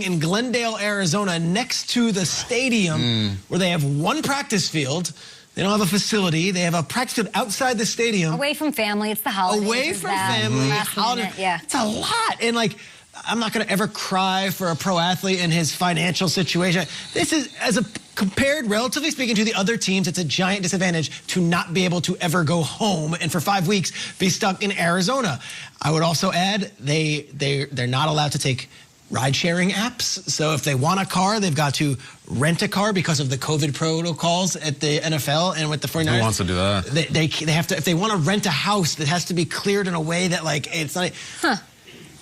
in Glendale, Arizona, next to the stadium, where they have one practice field. They don't have a facility. They have a practice field outside the stadium. Away from family. It's the holidays. Away from family. Yeah. It's a lot. And, like, I'm not going to ever cry for a pro athlete in his financial situation. This is, compared, relatively speaking, to the other teams, it's a giant disadvantage to not be able to ever go home and for 5 weeks be stuck in Arizona. I would also add they're not allowed to take ride-sharing apps. So if they want a car, they've got to rent a car because of the COVID protocols at the NFL and with the 49ers. Who wants to do that? They have to, if they want to rent a house, that has to be cleared in a way that, like, it's not...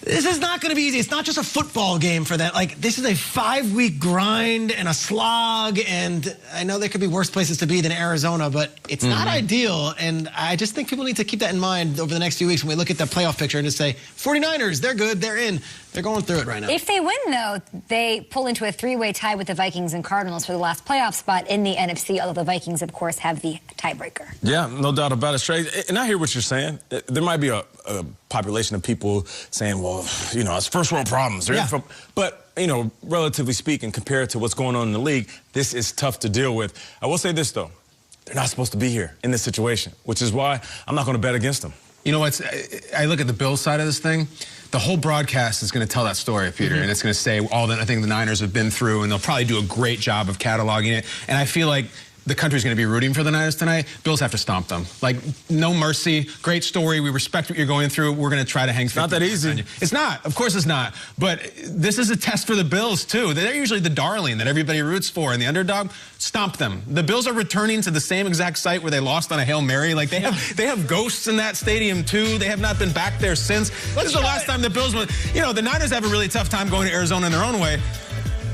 This is not going to be easy. It's not just a football game for that. Like, this is a 5-week grind and a slog, and I know there could be worse places to be than Arizona, but it's not ideal, and I just think people need to keep that in mind over the next few weeks when we look at the playoff picture and just say, 49ers, they're good, they're in. They're going through it right now. If they win, though, they pull into a 3-way tie with the Vikings and Cardinals for the last playoff spot in the NFC, although the Vikings, of course, have the tiebreaker. Yeah, no doubt about it, Schrager. And I hear what you're saying. There might be a population of people saying, well, you know, it's first world problems. But, you know, relatively speaking, compared to what's going on in the league, this is tough to deal with. I will say this, though. They're not supposed to be here in this situation, which is why I'm not going to bet against them. You know what? I look at the Bills side of this thing. The whole broadcast is going to tell that story, Peter, and it's going to say all that I think the Niners have been through, and they'll probably do a great job of cataloging it. And I feel like the country's going to be rooting for the Niners tonight. Bills have to stomp them. Like, no mercy. Great story. We respect what you're going through. We're going to try to hang. It's not that easy. It's not. Of course it's not. But this is a test for the Bills, too. They're usually the darling that everybody roots for, and the underdog, stomp them. The Bills are returning to the same exact site where they lost on a Hail Mary. Like, they have ghosts in that stadium, too. They have not been back there since. This is the last time the Bills went. You know, the Niners have a really tough time going to Arizona in their own way.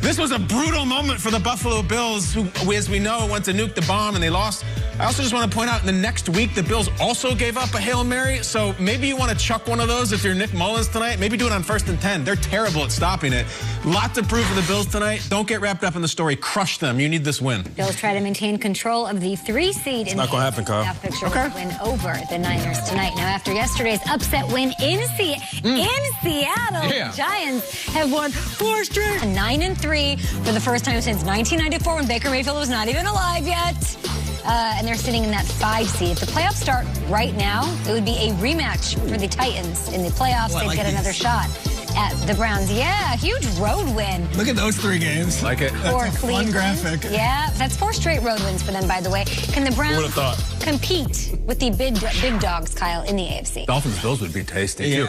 This was a brutal moment for the Buffalo Bills, who, as we know, went to nuke the bomb and they lost. I also just want to point out, in the next week, the Bills also gave up a Hail Mary, so maybe you want to chuck one of those if you're Nick Mullins tonight. Maybe do it on 1st and 10. They're terrible at stopping it. Lot to prove for the Bills tonight. Don't get wrapped up in the story. Crush them. You need this win. Bills try to maintain control of the 3 seed in the playoff picture with a win over the Niners tonight. Now, after yesterday's upset win in Seattle, the Giants have won 4 straight. 9-3 for the first time since 1994, when Baker Mayfield was not even alive yet. And they're sitting in that 5 seed. If the playoffs start right now, it would be a rematch for the Titans in the playoffs. They'd get another shot at the Browns. Yeah, huge road win. Look at those 3 games. Like it. That's a fun graphic. Yeah, that's 4 straight road wins for them, by the way. Can the Browns compete with the big dogs, Kyle, in the AFC? Dolphins-Bills would be tasty, too.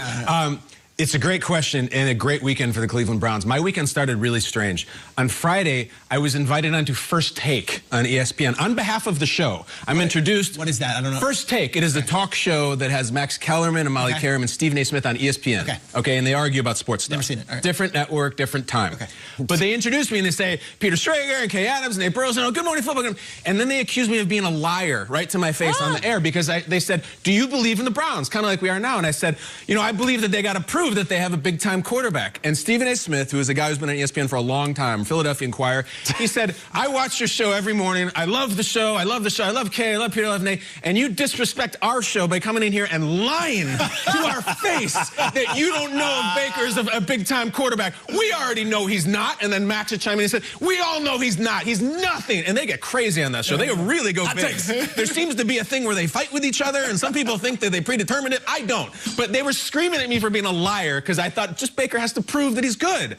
It's a great question and a great weekend for the Cleveland Browns. My weekend started really strange. On Friday, I was invited onto First Take on ESPN on behalf of the show. I'm introduced. What is that? I don't know. First Take. It is a talk show that has Max Kellerman and Molly Karam and Stephen A. Smith on ESPN. Okay, and they argue about sports stuff. Never seen it. All right. Different network, different time. But they introduced me and they say, Peter Schrager and Kay Adams and Nate Burleson, oh, good morning, football. And then they accused me of being a liar right to my face on the air, because they said, do you believe in the Browns? Kind of like we are now. And I said, you know, I believe that they got to prove that they have a big-time quarterback. And Stephen A. Smith, who is a guy who's been on ESPN for a long time, Philadelphia Inquirer, he said, I watch your show every morning. I love the show. I love the show. I love Kay. I love Peter. I love Nate. And you disrespect our show by coming in here and lying to our face that you don't know if Baker's a big-time quarterback. We already know he's not. And then Max would chime in and said, we all know he's not. He's nothing. And they get crazy on that show. They really go big. There seems to be a thing where they fight with each other, and some people think that they predetermined it. I don't. But they were screaming at me for being a liar, because I thought just Baker has to prove that he's good.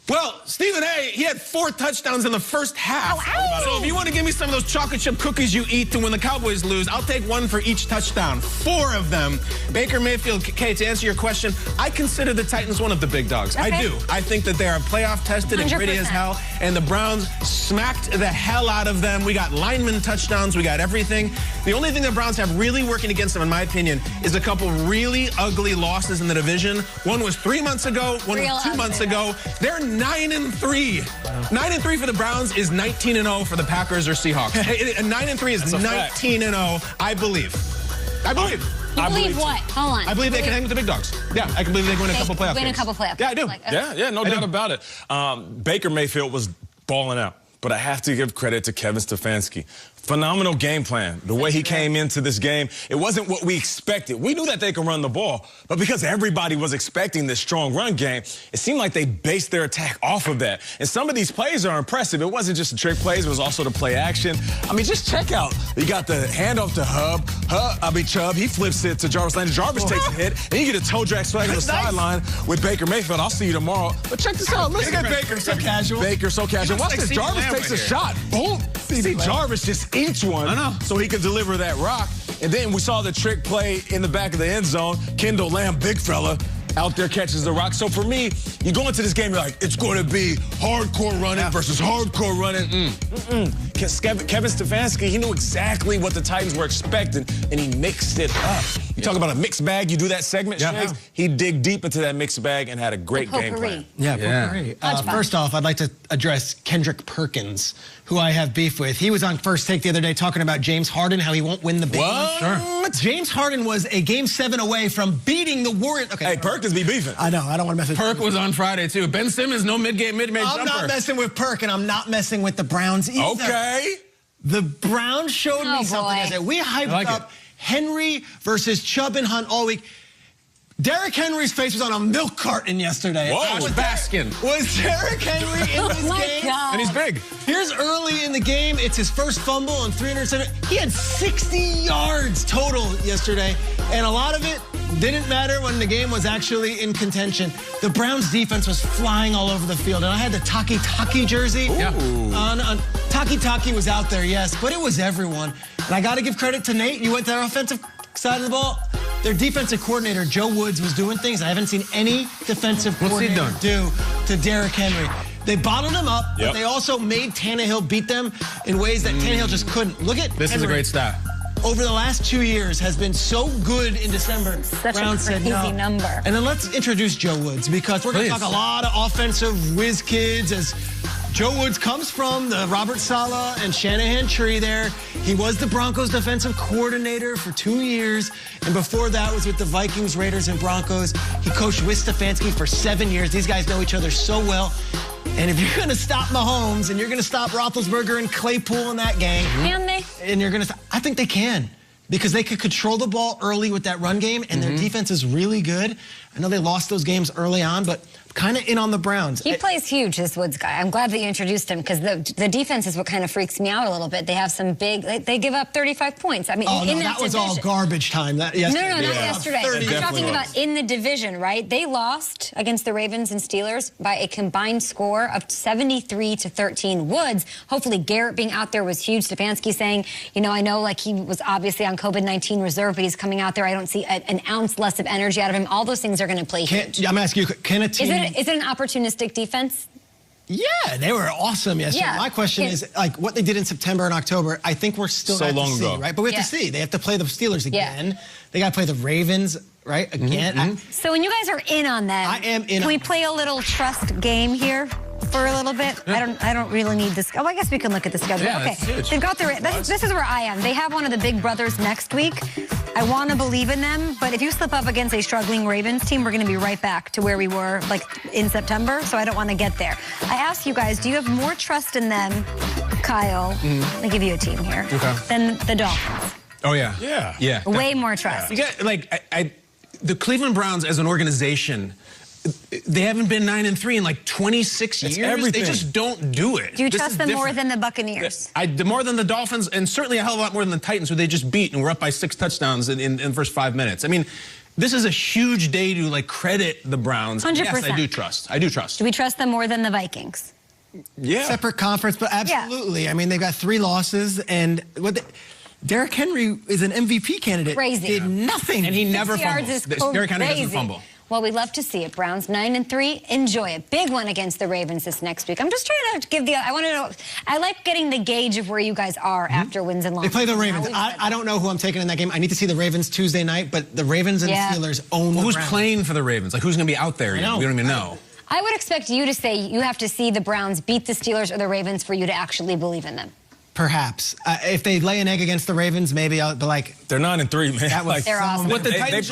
Well, Stephen A., he had 4 touchdowns in the first half. So if you want to give me some of those chocolate chip cookies you eat to when the Cowboys lose, I'll take 1 for each touchdown. 4 of them. Baker Mayfield, Kay, to answer your question, I consider the Titans one of the big dogs. I do. I think that they are playoff tested and gritty as hell, and the Browns smacked the hell out of them. We got lineman touchdowns. We got everything. The only thing the Browns have really working against them, in my opinion, is a couple really ugly losses in the division. One was 3 months ago. One was 2 months ago. They're 9-3. 9-3 for the Browns is 19-0 for the Packers or Seahawks. 9-3 is 19-0. I believe. You believe what? Hold on. I believe they can hang with the big dogs. Yeah, I can believe they can win a couple playoff games. Win a couple playoff Yeah, I do. Yeah, no doubt about it. Baker Mayfield was balling out. But I have to give credit to Kevin Stefanski. Phenomenal game plan. The way he came into this game, it wasn't what we expected. We knew that they could run the ball, but because everybody was expecting this strong run game, it seemed like they based their attack off of that. And some of these plays are impressive. It wasn't just the trick plays, it was also the play action. I mean, just check out. You got the handoff to Chubb. He flips it to Jarvis Landry. Jarvis takes a hit, and you get a toe drag swag on the sideline with Baker Mayfield. I'll see you tomorrow. But check this out. Listen, Baker so casual. Baker so casual. Watch this. Jarvis takes a shot. Boom. See, Jarvis just eats one so he can deliver that rock. And then we saw the trick play in the back of the end zone. Kendall Lamb, big fella, out there catches the rock. So for me, you go into this game, you're like, it's going to be hardcore running versus hardcore running. Kevin Stefanski, he knew exactly what the Titans were expecting, and he mixed it up. You talk about a mixed bag, you do that segment, he dig deep into that mixed bag and had a great game plan. First off, I'd like to address Kendrick Perkins, who I have beef with. He was on First Take the other day talking about James Harden, how he won't win the big one. James Harden was a Game 7 away from beating the Warriors. Hey, Perkins be beefing. I know, I don't want to mess with Perk was on Friday, too. Ben Simmons, no mid-game, mid-range jumper. I'm not messing with Perk, and I'm not messing with the Browns either. Okay. The Browns showed me something yesterday. We hyped up Henry versus Chubb and Hunt all week. Derrick Henry's face was on a milk carton yesterday. Whoa, was Baskin. Was Derrick Henry in this game? God. And he's big. Here's early in the game. It's his first fumble on 307. He had 60 yards total yesterday, and a lot of it didn't matter when the game was actually in contention. The Browns defense was flying all over the field, and I had the Taki jersey on. Taki was out there, yes, but it was everyone. And I got to give credit to Nate. You went to their offensive side of the ball. Their defensive coordinator, Joe Woods, was doing things I haven't seen any defensive coordinator do to Derrick Henry. They bottled him up, but they also made Tannehill beat them in ways that Tannehill just couldn't. Look at this. Henry. Is a great stat. Over the last 2 years has been so good in December. Such a crazy number. And then let's introduce Joe Woods, because we're going to talk a lot of offensive whiz kids as Joe Woods comes from the Robert Saleh and Shanahan tree there. He was the Broncos defensive coordinator for 2 years, and before that was with the Vikings, Raiders, and Broncos. He coached with Stefanski for 7 years. These guys know each other so well. And if you're going to stop Mahomes and you're going to stop Roethlisberger and Claypool in that game, can they? And you're going to, I think they can, because they could control the ball early with that run game, and their defense is really good. I know they lost those games early on, but kind of in on the Browns. He plays huge, this Woods guy. I'm glad that you introduced him, because the defense is what kind of freaks me out a little bit. They have some big, they give up 35 points. I mean, in that was division. all garbage time. Yesterday. No, not yesterday. I'm talking about in the division, right? They lost against the Ravens and Steelers by a combined score of 73-13. Woods, hopefully Garrett being out there was huge. Stefanski saying, you know, I know like he was obviously on COVID-19 reserve, but he's coming out there. I don't see an ounce less of energy out of him. All those things are going to play huge. I'm asking you, can a team... Is it an opportunistic defense? Yeah, they were awesome yesterday. Yeah. My question is, like, what they did in September and October, I think we're still so long ago, right? But we have to see. They have to play the Steelers again. They got to play the Ravens, right? Again. So when you guys are in on them, I am in. Can we play a little trust game here for a little bit? I don't really need this. Oh, I guess we can look at the schedule. Okay, they've got this is where I am. They have one of the big brothers next week. I want to believe in them, but if you slip up against a struggling Ravens team, we're going to be right back to where we were like in September, so I don't want to get there. I asked you guys, do you have more trust in them, Kyle, I'll give you a team here, than the Dolphins? Oh, yeah. Yeah. Way more trust. You got, like, the Cleveland Browns as an organization, they haven't been 9-3 in like 26 years. Everything. They just don't do it. Do you trust them more than the Buccaneers? More than the Dolphins, and certainly a hell of a lot more than the Titans, who they just beat and were up by 6 touchdowns in the first 5 minutes. I mean, this is a huge day to like credit the Browns. 100%. Yes, I do trust. I do trust. Do we trust them more than the Vikings? Yeah. Separate conference, but absolutely. I mean, they've got 3 losses, and Derrick Henry is an MVP candidate. Crazy. Did nothing. And he never fumbles. Derrick Henry doesn't fumble. Well, we'd love to see it. Browns 9-3. Enjoy it. Big one against the Ravens this next week. I'm just trying to give I want to know. I like getting the gauge of where you guys are after wins and losses. They play the Ravens. I don't know who I'm taking in that game. I need to see the Ravens Tuesday night, but the Ravens and Steelers own the Who's Browns. playing for the Ravens? Like, who's going to be out there? We don't even know. I would expect you to say you have to see the Browns beat the Steelers or the Ravens for you to actually believe in them. Perhaps. If they lay an egg against the Ravens, maybe I'll be like... They're 9-3, man. That was they're awesome. What the Titans